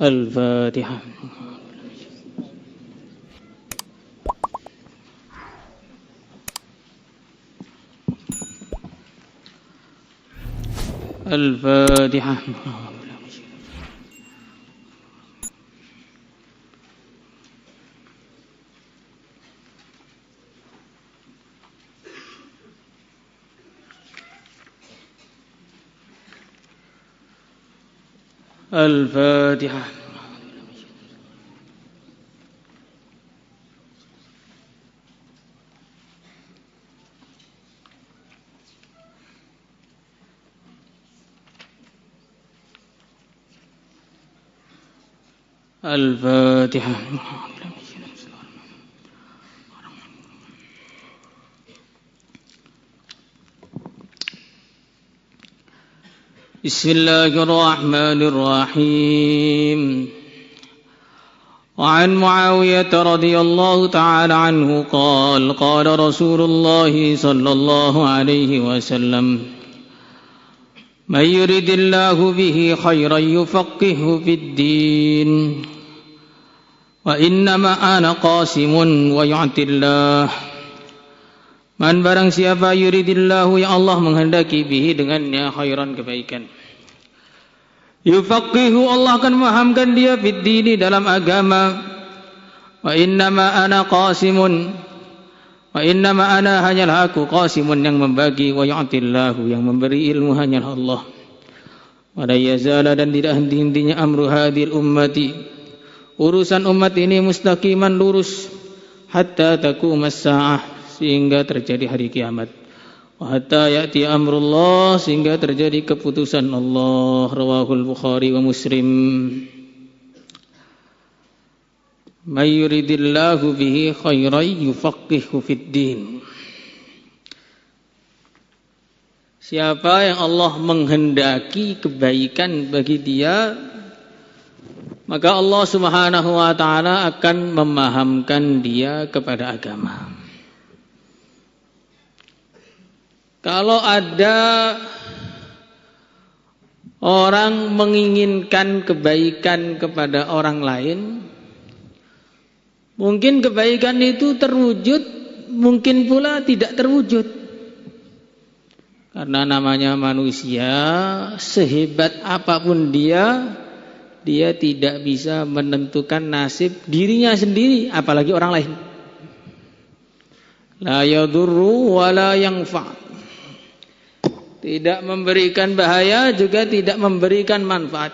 الفاتحة. الفاتحة. الفاتحة. الفاتحة. بسم الله الرحمن الرحيم. وعن معاوية رضي الله تعالى عنه قال قال رسول الله صلى الله عليه وسلم من يرد الله به خيرا يفقهه في الدين وإنما أنا قاسم ويعطي الله. Man barang siapa yuridillahu yang Allah menghendaki bihi dengannya khairan kebaikan, yufaqihu Allah akan memahamkan dia fid dini dalam agama. Wa innama ana qasimun, wa innama ana hanyalah aku qasimun yang membagi, wa yu'tillahu yang memberi ilmu hanyalah Allah. Wa la yazala dan tidak henti-hentinya amru hadhil ummati urusan umat ini mustaqiman lurus hatta taqumas saah sehingga terjadi hari kiamat. Wa hatta ya'ti amrullah sehingga terjadi keputusan Allah. Rawahul Bukhari wa Muslim. May yuridillahu bihi khairan yufaqihu fid din. Siapa yang Allah menghendaki kebaikan bagi dia, maka Allah Subhanahu wa taala akan memahamkan dia kepada agama. Kalau ada orang menginginkan kebaikan kepada orang lain, mungkin kebaikan itu terwujud, mungkin pula tidak terwujud. Karena namanya manusia, sehebat apapun dia tidak bisa menentukan nasib dirinya sendiri, apalagi orang lain. La yadurru wa la yanfa'. Tidak memberikan bahaya juga tidak memberikan manfaat.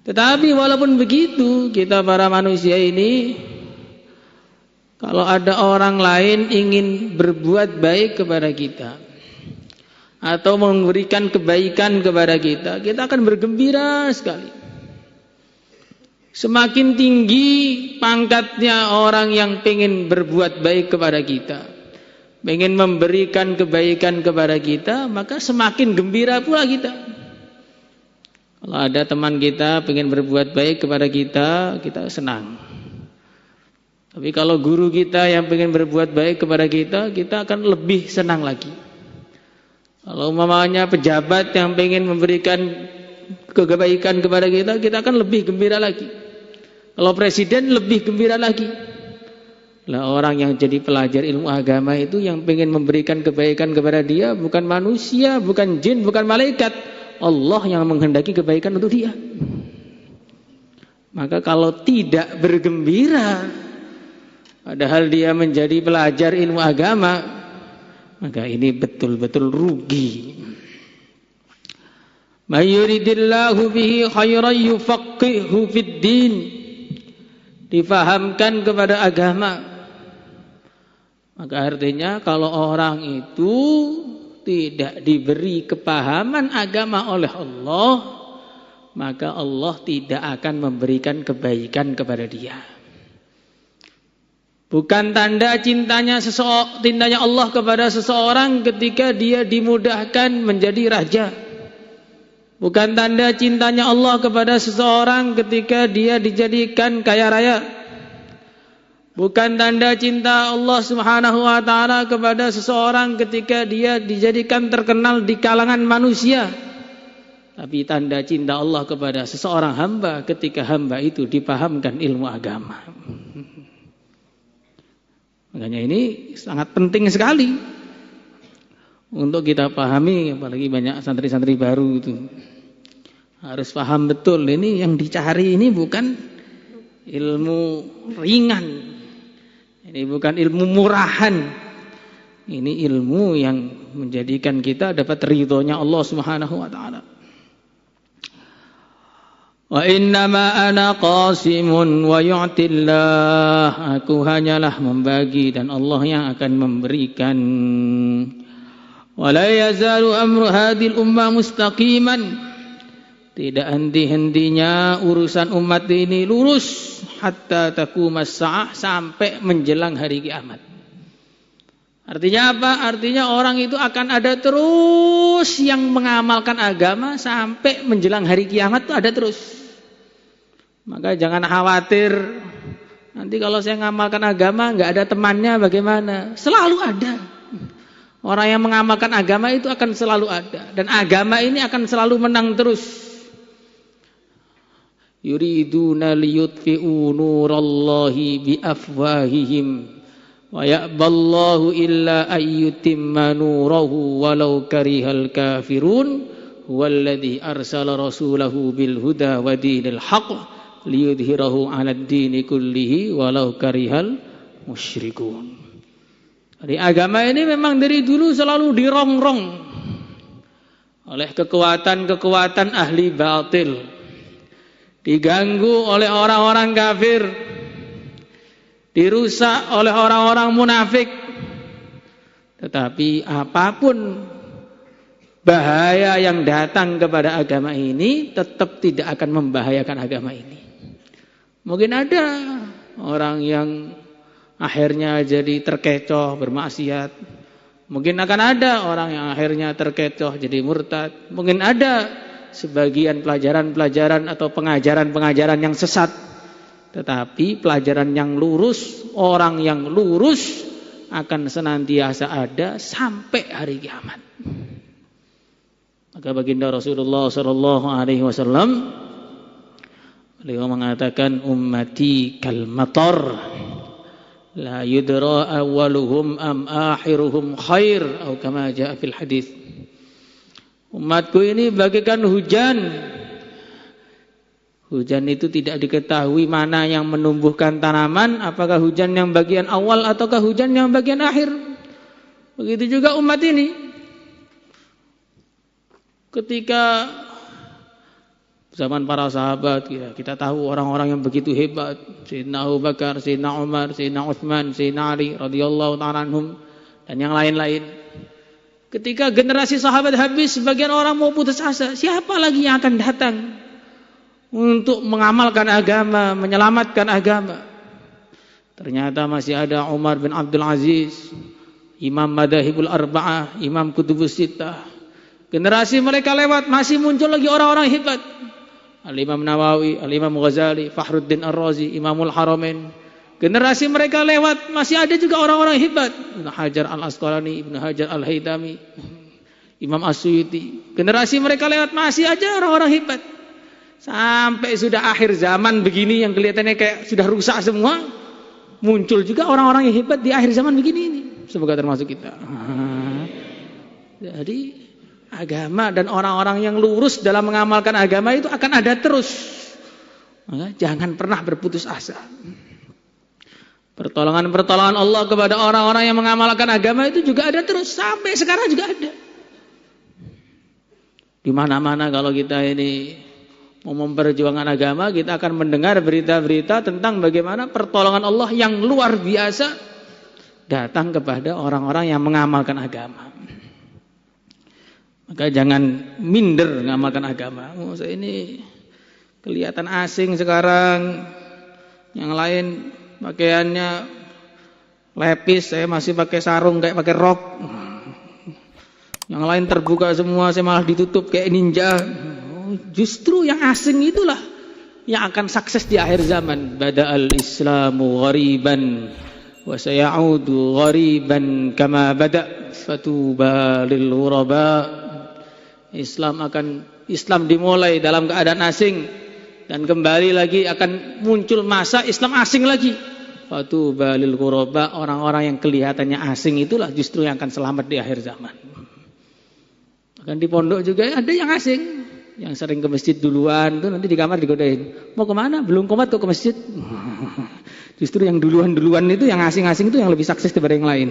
Tetapi walaupun begitu, kita para manusia ini, kalau ada orang lain ingin berbuat baik kepada kita atau memberikan kebaikan kepada kita, kita akan bergembira sekali. Semakin tinggi pangkatnya orang yang ingin berbuat baik kepada kita, ingin memberikan kebaikan kepada kita, maka semakin gembira pula kita. Kalau ada teman kita ingin berbuat baik kepada kita, kita senang. Tapi kalau guru kita yang ingin berbuat baik kepada kita, kita akan lebih senang lagi. Kalau umpamanya pejabat yang ingin memberikan kebaikan kepada kita, kita akan lebih gembira lagi. Kalau presiden lebih gembira lagi. Lah orang yang jadi pelajar ilmu agama itu yang pengen memberikan kebaikan kepada dia bukan manusia, bukan jin, bukan malaikat. Allah yang menghendaki kebaikan untuk dia. Maka kalau tidak bergembira, padahal dia menjadi pelajar ilmu agama, maka ini betul-betul rugi. May yuridillahu bihi khairan yufaqihu fid din. Difahamkan kepada agama. Maka artinya kalau orang itu tidak diberi kepahaman agama oleh Allah, maka Allah tidak akan memberikan kebaikan kepada dia. Bukan tanda cintanya Allah kepada seseorang ketika dia dimudahkan menjadi raja. Bukan tanda cintanya Allah kepada seseorang ketika dia dijadikan kaya raya. Bukan tanda cinta Allah Subhanahu wa taala kepada seseorang ketika dia dijadikan terkenal di kalangan manusia. Tapi tanda cinta Allah kepada seseorang hamba ketika hamba itu dipahamkan ilmu agama. Makanya ini sangat penting sekali untuk kita pahami, apalagi banyak santri-santri baru itu. Harus paham betul ini yang dicari ini bukan ilmu ringan. Ini bukan ilmu murahan. Ini ilmu yang menjadikan kita dapat ridhonya Allah Subhanahu wa taala. Wa innama ana qasimun wa yu'tillah. Aku hanyalah membagi dan Allah yang akan memberikan. Wa la yazalu amru hadhil ummah mustaqiman. Tidak henti-hentinya urusan umat ini lurus hatta taqumas sa'ah, sampai menjelang hari kiamat. Artinya apa? Artinya orang itu akan ada terus yang mengamalkan agama sampai menjelang hari kiamat itu ada terus. Maka jangan khawatir, nanti kalau saya mengamalkan agama nggak ada temannya bagaimana? Selalu ada. Orang yang mengamalkan agama itu akan selalu ada. Dan agama ini akan selalu menang terus. Yuriduna liyutfi'u nurallahi biafwahihim wa ya'ballahu illa ayyutimma nurahu walau karihal kafirun huwallazi arsala rasulahu bil huda wa dinil haqq liyudhhirahu 'alad dini kullihi walau karihal musyrikun. Jadi agama ini memang dari dulu selalu dirongrong oleh kekuatan-kekuatan ahli batil, diganggu oleh orang-orang kafir, dirusak oleh orang-orang munafik. Tetapi apapun bahaya yang datang kepada agama ini tetap tidak akan membahayakan agama ini. Mungkin ada orang yang akhirnya jadi terkecoh bermaksiat. Mungkin akan ada orang yang akhirnya terkecoh jadi murtad. Mungkin ada sebagian pelajaran-pelajaran atau pengajaran-pengajaran yang sesat. Tetapi pelajaran yang lurus, orang yang lurus akan senantiasa ada sampai hari kiamat. Maka baginda Rasulullah SAW beliau mengatakan ummati kal matar la yudra awwaluhum am akhiruhum khair atau kama jaa fil hadis. Umatku ini bagaikan hujan. Hujan itu tidak diketahui mana yang menumbuhkan tanaman, apakah hujan yang bagian awal ataukah hujan yang bagian akhir. Begitu juga umat ini. Ketika zaman para sahabat, kita tahu orang-orang yang begitu hebat, Sayyidina Abu Bakar, Sayyidina Umar, Sayyidina Utsman, Sayyidina Ali radhiyallahu ta'ala anhum dan yang lain-lain. Ketika generasi sahabat habis, sebagian orang mau putus asa, siapa lagi yang akan datang untuk mengamalkan agama, menyelamatkan agama? Ternyata masih ada Umar bin Abdul Aziz, Imam Madzhabul Arba'ah, Imam Kutubus Sittah. Generasi mereka lewat, masih muncul lagi orang-orang hebat. Al-Imam Nawawi, Al-Imam Ghazali, Fakhruddin Ar-Razi, Imamul Haramain. Generasi mereka lewat, masih ada juga orang-orang hebat. Ibnu Hajar Al-Asqalani, Ibnu Hajar Al-Haytami, Imam As-Suyuti. Generasi mereka lewat, masih aja orang-orang hebat. Sampai sudah akhir zaman begini yang kelihatannya kayak sudah rusak semua, muncul juga orang-orang yang hebat di akhir zaman begini ini. Semoga termasuk kita. Jadi agama dan orang-orang yang lurus dalam mengamalkan agama itu akan ada terus. Maka jangan pernah berputus asa. Pertolongan-pertolongan Allah kepada orang-orang yang mengamalkan agama itu juga ada terus. Sampai sekarang juga ada. Di mana-mana kalau kita ini mau memperjuangkan agama, kita akan mendengar berita-berita tentang bagaimana pertolongan Allah yang luar biasa datang kepada orang-orang yang mengamalkan agama. Maka jangan minder mengamalkan agama. Saya ini kelihatan asing sekarang. Yang lain pakaiannya lepis, saya masih pakai sarung kayak pakai rok. Yang lain terbuka semua, saya malah ditutup kayak ninja. Justru yang asing itulah yang akan sukses di akhir zaman. Bada'al Islamu ghariban wa sayaudu ghariban kama bada' fatuba lil ghuraba. Islam akan Islam dimulai dalam keadaan asing dan kembali lagi akan muncul masa Islam asing lagi. Fatuba lil ghuraba, orang-orang yang kelihatannya asing itulah justru yang akan selamat di akhir zaman. Bahkan di pondok juga ada yang asing, yang sering ke masjid duluan tuh nanti di kamar digodain. Mau kemana? Belum komat tuh ke masjid. Justru yang duluan-duluan itu, yang asing-asing itu yang lebih sukses daripada yang lain.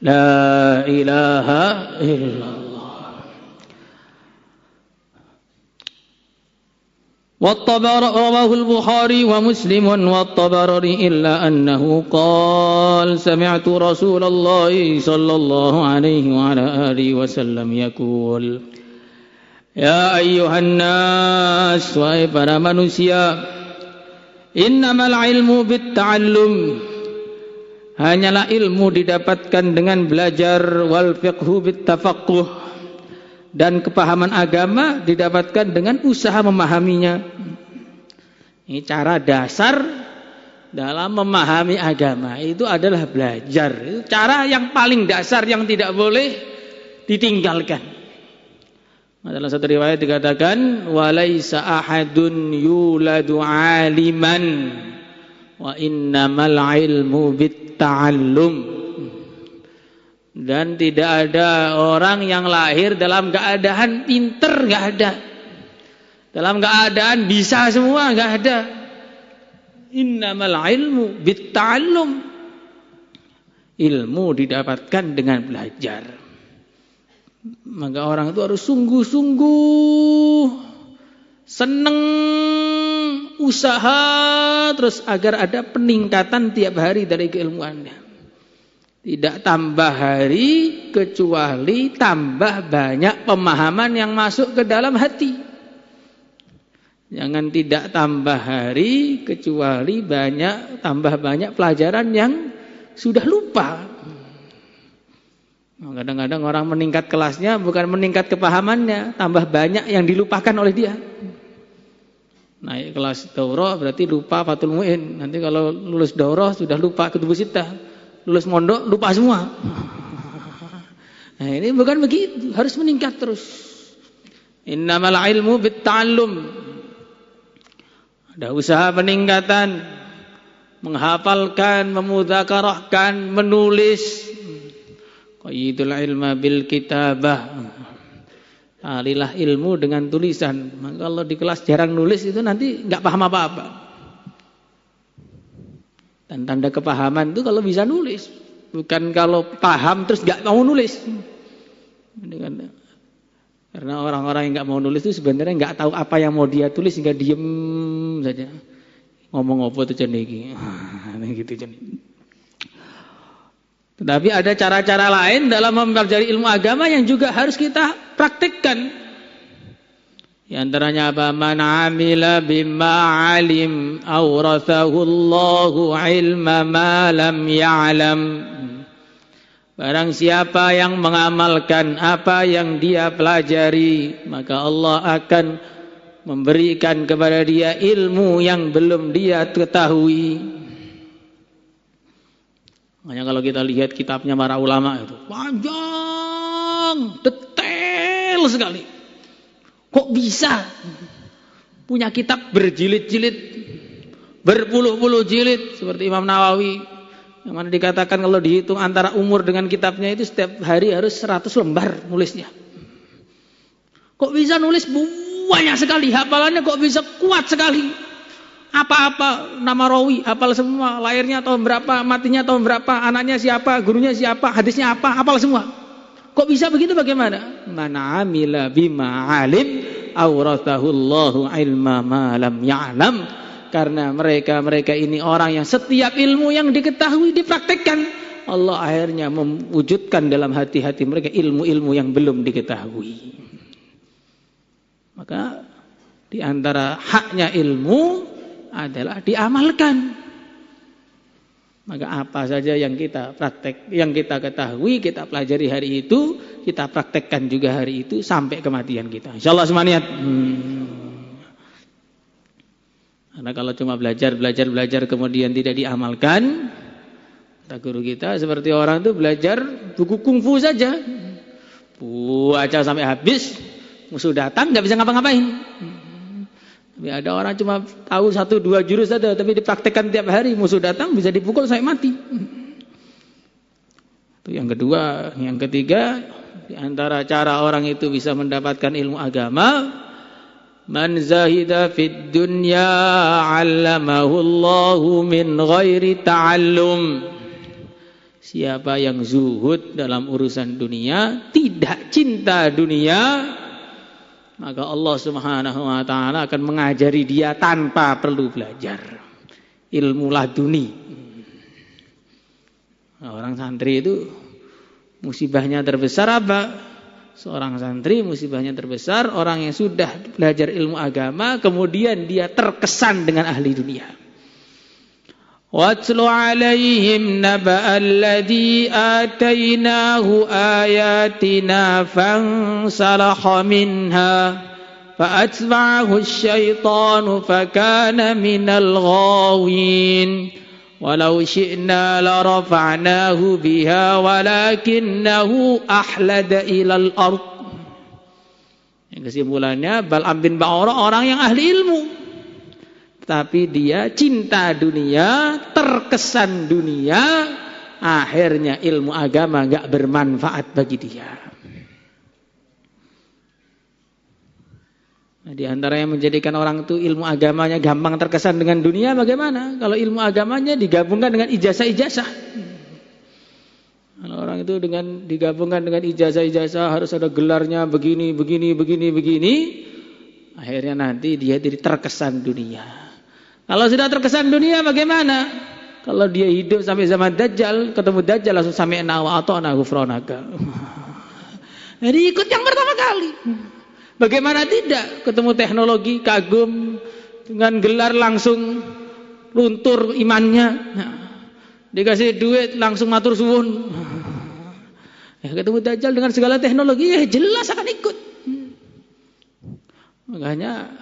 La ilaha illallah. رواه البخاري ومسلم والطبراني إلا أنه قال سمعت رسول الله صلى الله عليه وعلى آله وسلم يقول يا أيها الناس wahai para manusia innamal ilmu bitta'allum, hanyalah ilmu didapatkan dengan belajar, wal fiqhu bittafaqquh, dan kepahaman agama didapatkan dengan usaha memahaminya. Ini cara dasar dalam memahami agama itu adalah belajar. Itu cara yang paling dasar yang tidak boleh ditinggalkan. Dalam satu riwayat dikatakan walaisa ahadun yuladu aliman wa innamal ilmu bitta'allum. Dan tidak ada orang yang lahir dalam keadaan pinter, nggak ada. Dalam keadaan bisa semua, nggak ada. Innamal ilmu bitta'allum. Ilmu didapatkan dengan belajar. Maka orang itu harus sungguh-sungguh, seneng, usaha terus agar ada peningkatan tiap hari dari keilmuannya. Tidak tambah hari kecuali tambah banyak pemahaman yang masuk ke dalam hati. Jangan tidak tambah hari kecuali tambah banyak pelajaran yang sudah lupa. Kadang-kadang orang meningkat kelasnya bukan meningkat kepahamannya, tambah banyak yang dilupakan oleh dia. Naik kelas daurah berarti lupa Fathul Mu'in. Nanti kalau lulus daurah sudah lupa Kutubus Sittah. Lulus mondok lupa semua. Nah ini bukan begitu, harus meningkat terus. Innamal ilmu bitta'allum. Ada usaha peningkatan, menghafalkan, memudzakarahkan, menulis. Qayyidul ilma bil kitabah. Alilah ilmu dengan tulisan. Maka kalau di kelas jarang nulis itu nanti enggak paham apa-apa. Dan tanda kepahaman itu kalau bisa nulis, bukan kalau paham terus nggak mau nulis. Karena orang-orang yang nggak mau nulis itu sebenarnya nggak tahu apa yang mau dia tulis, sehingga diem saja. Ngomong apa tuh ceniki, gitu ceniki. Tetapi ada cara-cara lain dalam mempelajari ilmu agama yang juga harus kita praktikkan. Di antaranya apa? Man amila bima alim awrathahu Allahu ilma ma lam ya'lam. Barang siapa yang mengamalkan apa yang dia pelajari, maka Allah akan memberikan kepada dia ilmu yang belum dia ketahui. Makanya kalau kita lihat kitabnya para ulama itu panjang, detail sekali. Kok bisa punya kitab berjilid-jilid, berpuluh-puluh jilid seperti Imam Nawawi, yang mana dikatakan kalau dihitung antara umur dengan kitabnya itu setiap hari harus 100 lembar nulisnya. Kok bisa nulis banyak sekali, hafalannya kok bisa kuat sekali. Apa-apa nama rawi, hafal semua, lahirnya tahun berapa, matinya tahun berapa, anaknya siapa, gurunya siapa, hadisnya apa, hafal semua. Kok bisa begitu, bagaimana? Man amila bima alim awrathahu Allahu ilma ma lam ya'lam. Karena mereka ini orang yang setiap ilmu yang diketahui dipraktekkan, Allah akhirnya mewujudkan dalam hati-hati mereka ilmu-ilmu yang belum diketahui. Maka di antara haknya ilmu adalah diamalkan. Maka apa saja yang kita praktek, yang kita ketahui, kita pelajari hari itu, kita praktekkan juga hari itu sampai kematian kita. Insyaallah semangat. Karena kalau cuma belajar kemudian tidak diamalkan, kata guru kita seperti orang itu belajar buku kungfu saja. Baca sampai habis, Musuh datang nggak bisa ngapa-ngapain. Tapi ada orang cuma tahu 1-2 jurus saja, tapi dipraktekkan tiap hari, musuh datang bisa dipukul sampai mati. Itu yang kedua. Yang ketiga, di antara cara orang itu bisa mendapatkan ilmu agama, man zahida fid dunya 'allamahu Allahu min ghairi ta'allum. Siapa yang zuhud dalam urusan dunia, tidak cinta dunia, maka Allah Subhanahu wa taala akan mengajari dia tanpa perlu belajar. Ilmu laduni. Nah, orang santri itu musibahnya terbesar apa? Seorang santri musibahnya terbesar orang yang sudah belajar ilmu agama kemudian dia terkesan dengan ahli dunia. Watlu alaihim naba'al ladzi atainahu ayatina fansalaha minha fa'atba'ahu asyaitanu fakana minal ghawin walau syi'na larafa'nahu biha walakinnahu ahlada ilal ard. Yang kesimpulannya Bal'am bin Ba'urah orang yang ahli ilmu, tapi dia cinta dunia, terkesan dunia, akhirnya ilmu agama enggak bermanfaat bagi dia. Nah, di antara yang menjadikan orang itu ilmu agamanya gampang terkesan dengan dunia bagaimana? Kalau ilmu agamanya digabungkan dengan ijazah-ijazah. Kalau orang itu dengan digabungkan dengan ijazah-ijazah harus ada gelarnya begini, akhirnya nanti dia jadi terkesan dunia. Kalau sudah terkesan dunia bagaimana? Kalau dia hidup sampai zaman Dajjal, ketemu Dajjal langsung sami'na wa ata'na ghufranaka. Jadi ikut yang pertama kali. Bagaimana tidak? Ketemu teknologi, kagum, dengan gelar langsung luntur imannya. Nah, dikasih duit langsung matur suwun. Ya, ketemu Dajjal dengan segala teknologi, ya jelas akan ikut. Makanya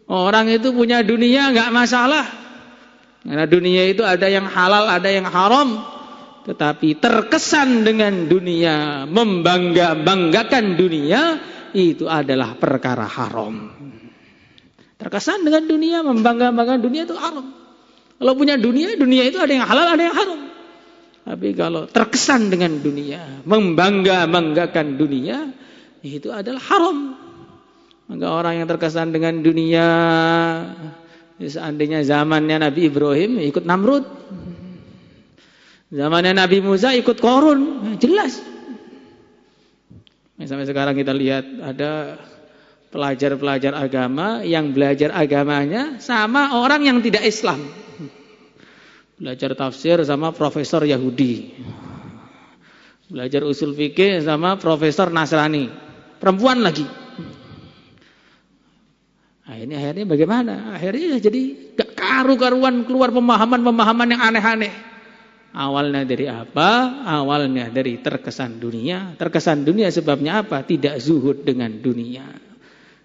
orang itu punya dunia nggak masalah. Karena dunia itu ada yang halal, ada yang haram. Tetapi terkesan dengan dunia, membanggakan dunia, itu adalah perkara haram. Terkesan dengan dunia, membanggakan dunia itu haram. Kalau punya dunia, dunia itu ada yang halal, ada yang haram. Tapi kalau terkesan dengan dunia, membanggakan dunia, itu adalah haram. Maka orang yang terkesan dengan dunia, seandainya zamannya Nabi Ibrahim ikut Namrud, zamannya Nabi Musa ikut Qarun, jelas. Sampai sekarang kita lihat ada pelajar-pelajar agama yang belajar agamanya sama orang yang tidak Islam. Belajar tafsir sama profesor Yahudi. Belajar usul fikih sama profesor Nasrani. Perempuan lagi. Nah, ini akhirnya bagaimana? Akhirnya jadi gak karu-karuan keluar pemahaman-pemahaman yang aneh-aneh. Awalnya dari apa? Awalnya dari terkesan dunia. Terkesan dunia sebabnya apa? Tidak zuhud dengan dunia.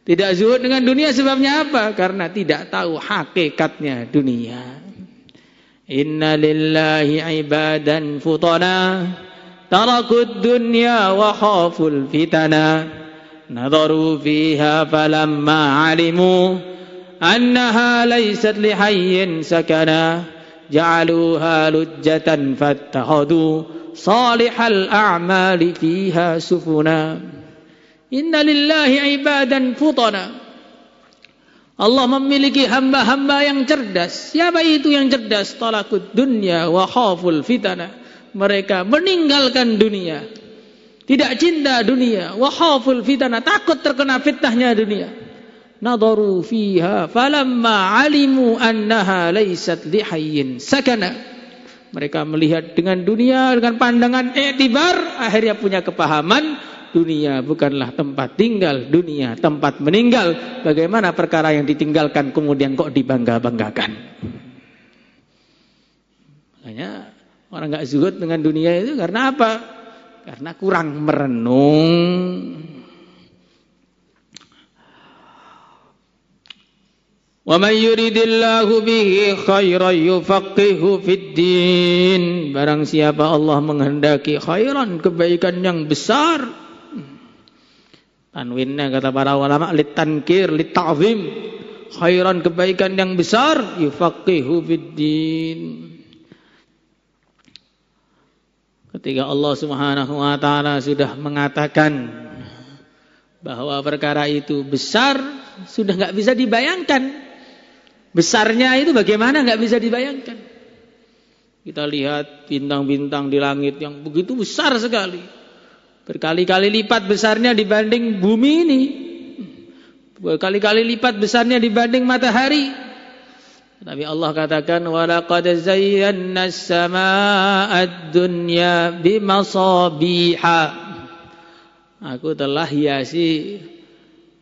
Tidak zuhud dengan dunia sebabnya apa? Karena tidak tahu hakikatnya dunia. Inna lillahi ibadan futana tarakud dunya wa khaful fitana nadharu fiha falamma alimu annaha laysat lihayyin sakana ja'aluha lujjatan fattakhadu salihal a'mali fiha sufuna. Inna lillahi ibadan futana. Allah memiliki hamba-hamba yang cerdas. Siapa itu yang cerdas? Talakud dunya wa khaful fitana. Mereka meninggalkan dunia, tidak cinta dunia, wa khaful fitana, takut terkena fitnahnya dunia. Nadharu fiha falamma alimu annaha laysat lihayyin sakana. Mereka melihat dengan dunia dengan pandangan iktibar, akhirnya punya kepahaman dunia bukanlah tempat tinggal, dunia tempat meninggal. Bagaimana perkara yang ditinggalkan kemudian kok dibangga-banggakan? Makanya orang enggak zuhud dengan dunia itu karena apa? Karena kurang merenung. Wa may yuridillahu bihi khairan yufaqihu fid din. Barang siapa Allah menghendaki khairan, kebaikan yang besar, Tanwinnya kata para ulama litankir, lita'zim. Khairan, kebaikan yang besar, yufaqihu fiddin. Ketika Allah Subhanahu wa taala sudah mengatakan bahwa perkara itu besar, sudah enggak bisa dibayangkan. Besarnya itu bagaimana enggak bisa dibayangkan. Kita lihat bintang-bintang di langit yang begitu besar sekali. Berkali-kali lipat besarnya dibanding bumi ini. Berkali-kali lipat besarnya dibanding matahari. Tapi Allah katakan walaqad zayyana as-samaa'a ad-dunya bimasabiha. Aku telah hiasi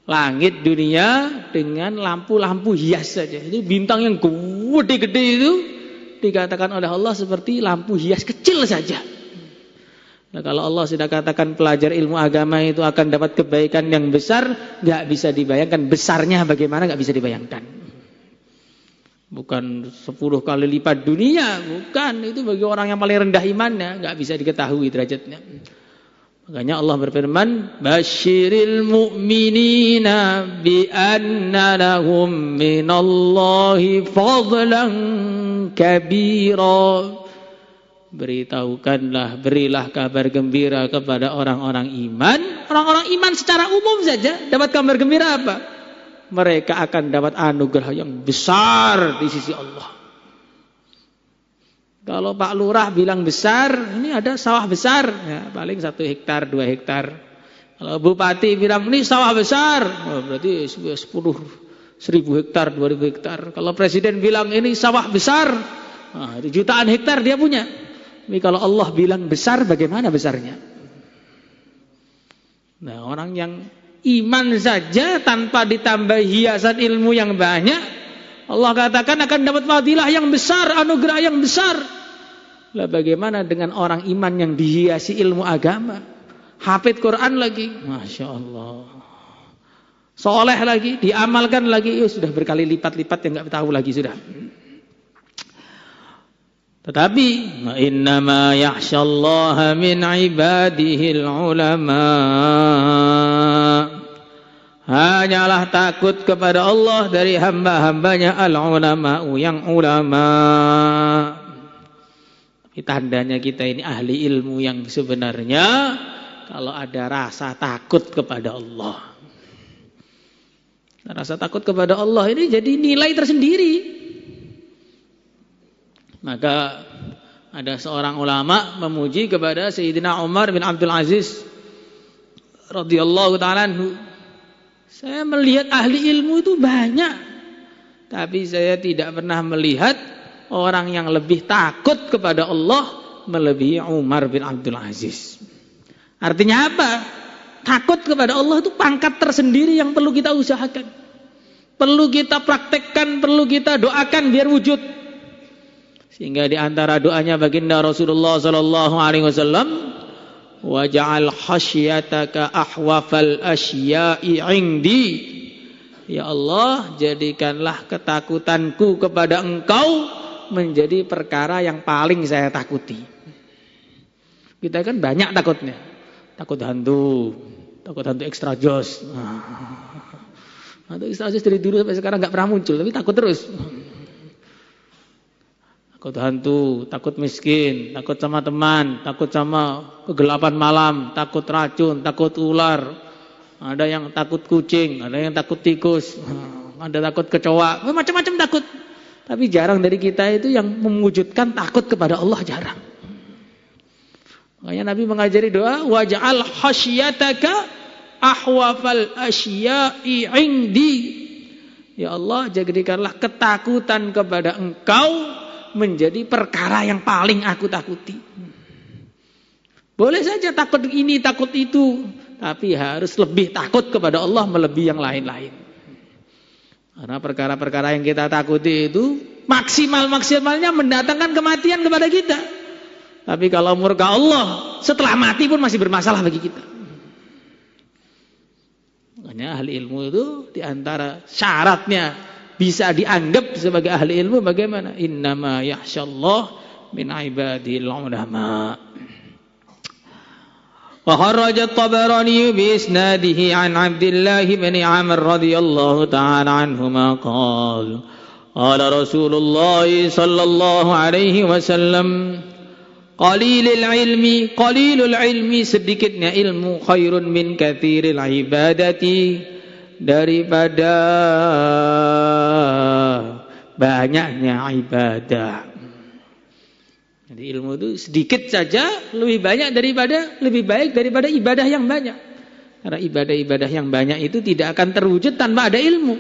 langit dunia dengan lampu-lampu hias saja. Itu bintang yang gede-gede itu dikatakan oleh Allah seperti lampu hias kecil saja. Nah, kalau Allah sudah katakan pelajar ilmu agama itu akan dapat kebaikan yang besar, nggak bisa dibayangkan besarnya bagaimana, nggak bisa dibayangkan. Bukan 10 kali lipat dunia, bukan. Itu bagi orang yang paling rendah imannya, nggak bisa diketahui derajatnya. Makanya Allah berfirman, "Basyiril mu'minina bi anna lahum minallahi fadlan kabira." Beritahukanlah, berilah kabar gembira kepada orang-orang iman. Orang-orang iman secara umum saja dapat kabar gembira apa? Mereka akan dapat anugerah yang besar di sisi Allah. Kalau Pak Lurah bilang besar, ini ada sawah besar, ya, paling 1 hektar, 2 hektar. Kalau Bupati bilang ini sawah besar, berarti 10.000 hektar, 2.000 hektar. Kalau Presiden bilang ini sawah besar, jutaan hektar dia punya. Tapi kalau Allah bilang besar, bagaimana besarnya? Nah, orang yang iman saja tanpa ditambah hiasan ilmu yang banyak, Allah katakan akan dapat fadilah yang besar, anugerah yang besar. Lah bagaimana dengan orang iman yang dihiasi ilmu agama? Hafid Quran lagi, Masya Allah. Soleh lagi, diamalkan lagi, sudah berkali lipat-lipat yang nggak tahu lagi sudah. Tetapi innama yakhsyallaha min ibadihil ulama. Hanyalah takut kepada Allah dari hamba-hambanya al-ulama, yang ulama. Tapi tandanya kita ini ahli ilmu yang sebenarnya kalau ada rasa takut kepada Allah. Rasa takut kepada Allah ini jadi nilai tersendiri. Maka ada seorang ulama memuji kepada Sayyidina Umar bin Abdul Aziz radhiyallahu ta'ala anhu. Saya melihat ahli ilmu itu banyak, tapi saya tidak pernah melihat orang yang lebih takut kepada Allah melebihi Umar bin Abdul Aziz. Artinya apa? Takut kepada Allah itu pangkat tersendiri yang perlu kita usahakan, perlu kita praktekkan, perlu kita doakan biar wujud. Sehingga di antara doanya baginda Rasulullah sallallahu alaihi wasallam, waj'al khasyataka ahwafal asya'i 'indi. Ya Allah, jadikanlah ketakutanku kepada Engkau menjadi perkara yang paling saya takuti. Kita kan banyak takutnya. Takut hantu extra jos. Hantu extra jos dari dulu sampai sekarang enggak pernah muncul, tapi takut terus. Takut hantu, takut miskin, takut sama teman, takut sama kegelapan malam, takut racun, takut ular. Ada yang takut kucing, ada yang takut tikus, ada takut kecoa, macam-macam takut. Tapi jarang dari kita itu yang mewujudkan takut kepada Allah, jarang. Makanya Nabi mengajari doa, waj'al khasyataka ahwafal asya'i 'indi. Ya Allah, jadikanlah ketakutan kepada Engkau menjadi perkara yang paling aku takuti. Boleh saja takut ini, takut itu, tapi harus lebih takut kepada Allah melebihi yang lain-lain. Karena perkara-perkara yang kita takuti itu maksimalnya mendatangkan kematian kepada kita. Tapi kalau murka Allah setelah mati pun masih bermasalah bagi kita. Makanya ahli ilmu itu diantara syaratnya bisa dianggap sebagai ahli ilmu bagaimana? Innama yakhsyallah min ibadil ulama. Wa kharraja at-Tabarani bi isnadihi an Abdullah bin Amr radhiyallahu ta'ala anhuma qala qala Rasulullah sallallahu alaihi wasallam qalilul ilmi sedikitnya ilmu khairun min katsiril ibadati daripada banyaknya ibadah. Jadi ilmu itu sedikit saja lebih baik daripada ibadah yang banyak. Karena ibadah-ibadah yang banyak itu tidak akan terwujud tanpa ada ilmu.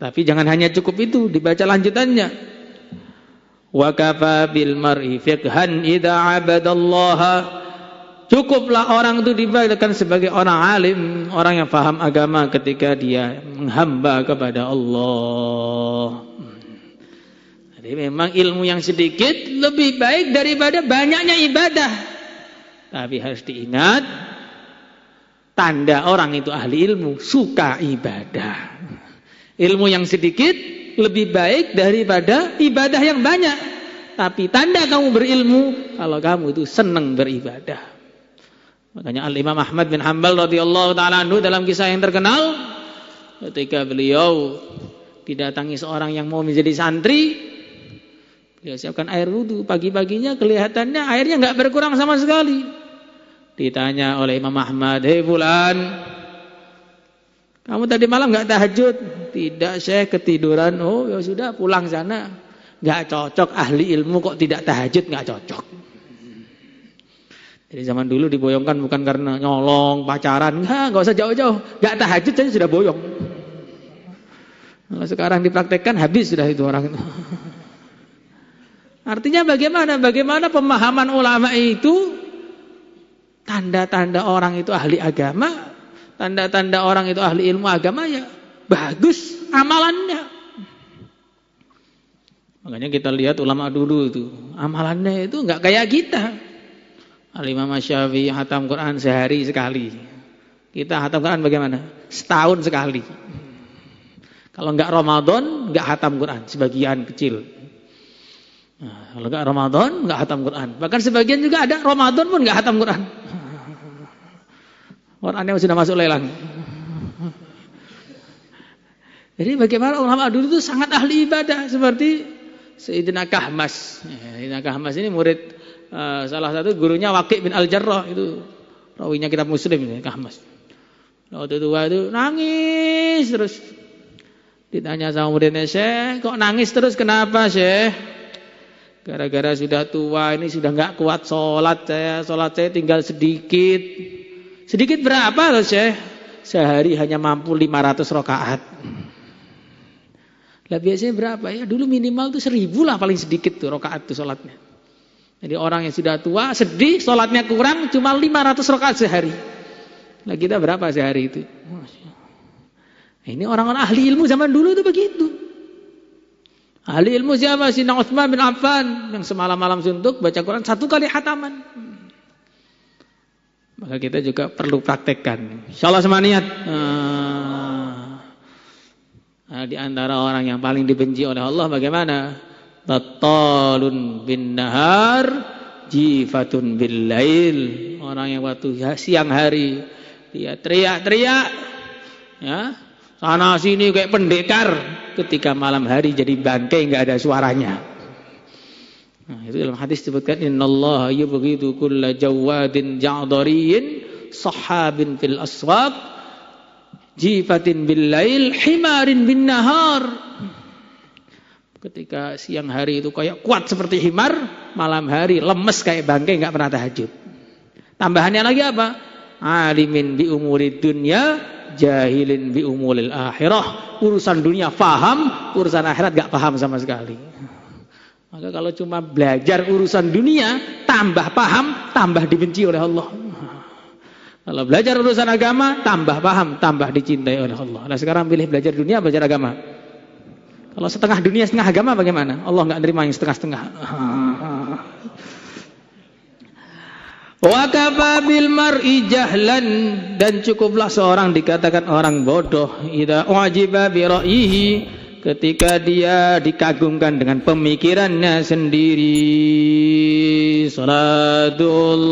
Tapi jangan hanya cukup itu, dibaca lanjutannya. Wa kafa bil mar'i fiqhan idza 'abadallaha. Cukuplah orang itu dibacakan sebagai orang alim, orang yang paham agama ketika dia menghamba kepada Allah. Jadi memang ilmu yang sedikit lebih baik daripada banyaknya ibadah. Tapi harus diingat, tanda orang itu ahli ilmu, suka ibadah. Ilmu yang sedikit lebih baik daripada ibadah yang banyak. Tapi tanda kamu berilmu kalau kamu itu senang beribadah. Makanya Al-Imam Ahmad bin Hanbal radhiyallahu ta'ala anhu dalam kisah yang terkenal, ketika beliau didatangi seorang yang mau menjadi santri, beliau siapkan air wudu. Pagi-paginya kelihatannya airnya enggak berkurang sama sekali. Ditanya oleh Imam Ahmad, "Hei fulan, kamu tadi malam enggak tahajud?" "Tidak, Syekh, ketiduran." "Oh, ya sudah, pulang sana." Enggak cocok, ahli ilmu kok tidak tahajud, enggak cocok. Jadi zaman dulu diboyongkan bukan karena nyolong, pacaran, enggak usah jauh-jauh, enggak tahajud saja sudah boyong. Kalau sekarang dipraktekkan habis sudah itu orang itu. Artinya bagaimana? Bagaimana pemahaman ulama itu, tanda-tanda orang itu ahli agama, tanda-tanda orang itu ahli ilmu agama ya bagus amalannya. Makanya kita lihat ulama dulu itu, amalannya itu enggak kayak kita. Al-Imam Syafi'i hatam Quran sehari sekali. Kita hatam Quran bagaimana? Setahun sekali. Kalau enggak Ramadan, enggak hatam Quran, sebagian kecil. Nah, kalau enggak Ramadan, enggak hatam Quran. Bahkan sebagian juga ada Ramadan pun enggak hatam Quran. Quran yang sudah masuk lelang. Jadi bagaimana ulama dulu itu sangat ahli ibadah, seperti Sayyidina Kahmas. Sayyidina Kahmas ini murid salah satu gurunya Waqi' bin Al-Jarrah, itu rawinya kitab Muslim ini, Kahmas. Waktu tua itu nangis terus. Ditanya sama muridnya, "Syekh, kok nangis terus kenapa, Syekh?" "Gara-gara sudah tua ini sudah enggak kuat sholat saya tinggal sedikit." "Sedikit berapa loh, Syekh?" "Sehari hanya mampu 500 rakaat." Lah biasanya berapa ya? Dulu minimal tuh 1000 lah paling sedikit tuh rakaat tuh sholatnya. Jadi orang yang sudah tua, sedih, sholatnya kurang, cuma 500 rakaat sehari. Nah kita berapa sehari itu? Nah, ini orang-orang ahli ilmu zaman dulu itu begitu. Ahli ilmu siapa? Sayyidina Utsman bin Affan, yang semalam-malam suntuk, baca Quran 1 kali khataman. Maka kita juga perlu praktekkan. InsyaAllah semaniat. Nah, di antara orang yang paling dibenci oleh Allah bagaimana? Tattalun bin nahar, jifatun bil lail. Orang yang waktu siang hari dia teriak-teriak, ya, sana sini kayak pendekar. Ketika malam hari jadi bangkai, enggak ada suaranya. Nah, itu dalam hadis disebutkan, innallaha yubghidu kulla jawadin ja'dariyin sahabin fil aswaq jifatin bil lail himarin bin nahar. Ketika siang hari itu kayak kuat seperti himar, malam hari lemes kayak bangkai, enggak pernah tahajud. Tambahannya lagi apa? Alimin bi umuri dunya, jahilin bi umuril akhirah. Urusan dunia paham, urusan akhirat enggak paham sama sekali. Maka kalau cuma belajar urusan dunia, tambah paham, tambah dibenci oleh Allah. Kalau belajar urusan agama, tambah paham, tambah dicintai oleh Allah. Nah sekarang pilih belajar dunia, belajar agama. Kalau setengah dunia, setengah agama bagaimana? Allah enggak nerima yang setengah-setengah. Wa kafa bil mar'i jahlan, dan cukuplah seorang dikatakan orang bodoh idza ujiba bi ra'yihi, ketika dia dikagumkan dengan pemikirannya sendiri. Salatullah